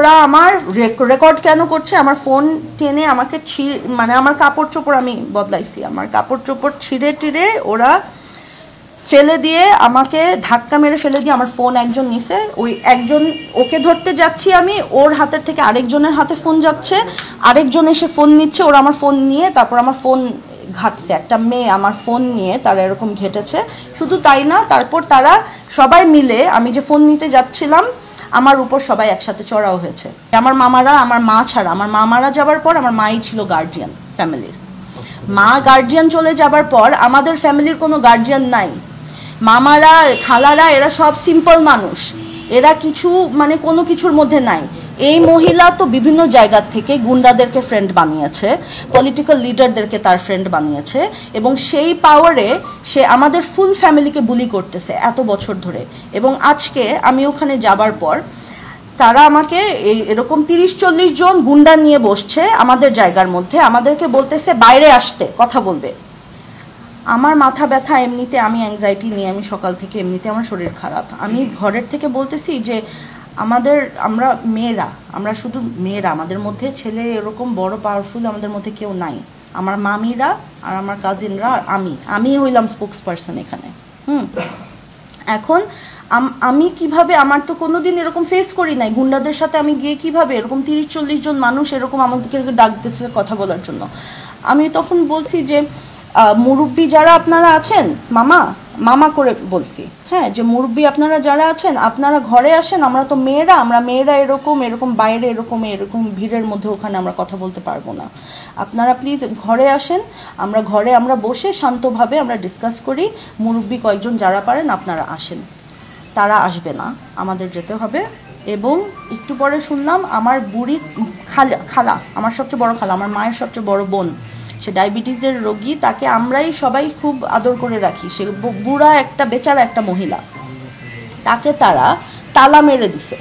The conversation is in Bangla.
ওরা আমার রেকর্ড কেন করছে, আমার ফোন টেনে আমাকে মানে আমার কাপড় চোপড় আমি বদলাইছি, আমার কাপড় চোপড় ছিঁড়ে টিড়ে ওরা ফেলে দিয়ে, আমাকে ধাক্কা মেরে ফেলে দিয়ে আমার ফোন একজন নিছে, ওই একজন ওকে ধরতে যাচ্ছি আমি, ওর হাতের থেকে আরেকজনের হাতে ফোন যাচ্ছে, আরেকজন এসে ফোন নিচ্ছে, ওরা আমার ফোন নিয়ে তারপর আমার ফোন ঘাটছে, একটা মেয়ে আমার ফোন নিয়ে তারা এরকম ঘেটেছে। শুধু তাই না, তারপর তারা সবাই মিলে আমি যে ফোন নিতে যাচ্ছিলাম আমার উপর সবাই একসাথে চড়াও হয়েছে। আমার মামারা, আমার মা ছাড়া, আমার মামারা যাবার পর আমার মাই ছিল গার্জিয়ান ফ্যামিলির। মা গার্জিয়ান চলে যাবার পর আমাদের ফ্যামিলির কোনো গার্জিয়ান নাই। মামারা, খালারা এরা সব সিম্পল মানুষ, এরা কিছু মানে কোনো কিছুর মধ্যে নাই। এই মহিলা তো বিভিন্ন জায়গা থেকে গুন্ডাদেরকে ফ্রেন্ড বানিয়েছে, পলিটিক্যাল লিডারদেরকে তার ফ্রেন্ড বানিয়েছে, এবং সেই পাওয়ারে সে আমাদের ফুল ফ্যামিলিকে বুলি করতেছে এত বছর ধরে। এবং আজকে আমি ওখানে যাবার পর তারা আমাকে এরকম 30-40 জন গুন্ডা নিয়ে বসছে আমাদের জায়গার মধ্যে, আমাদেরকে বলতেছে বাইরে আসতে, কথা বলবে। আমার মাথা ব্যথা এমনিতে, আমি অ্যাংজাইটি নিয়ে, আমি সকাল থেকে এমনিতে আমার শরীর খারাপ। আমি ঘরের থেকে বলতেছি যে আমরা মেয়েরা, আমরা শুধু মেয়েরা, আমাদের মধ্যে ছেলে এরকম বড় পাওয়ারফুল আমাদের মধ্যে কেউ নাই। আমার মামিরা আর আমার কাজিনরা আর আমি হইলাম স্পোক্স পারসন এখানে। এখন আমি কিভাবে, আমার তো কোনোদিন এরকম ফেস করি নাই গুন্ডাদের সাথে, আমি গিয়ে কিভাবে এরকম 30-40 জন মানুষ এরকম আমাদেরকে ডাক দিতেছে কথা বলার জন্য। আমি তখন বলছি যে মুরব্বী যারা আপনারা আছেন, মামা করে বলছি, হ্যাঁ, যে মুরব্বী আপনারা যারা আছেন আপনারা ঘরে আসেন, আমরা তো মেয়েরা, আমরা মেয়েরা এরকম বাইরে এরকম ভিড়ের মধ্যে ওখানে আমরা কথা বলতে পারবো না, আপনারা প্লিজ ঘরে আসেন, আমরা বসে শান্তভাবে আমরা ডিসকাস করি, মুরব্বী কয়েকজন যারা পারেন আপনারা আসেন। তারা আসবে না, আমাদের যেতে হবে। এবং একটু পরে শুনলাম আমার বুড়ি খালা, আমার সবচেয়ে বড় খালা, আমার মায়ের সবচেয়ে বড় বোন, সে ডায়াবেটিসের রোগী, তাকে আমরাই সবাই খুব আদর করে রাখি, সে বুড়া একটা বেচারা একটা মহিলা, তাকে তারা তালা মেরে দিছে।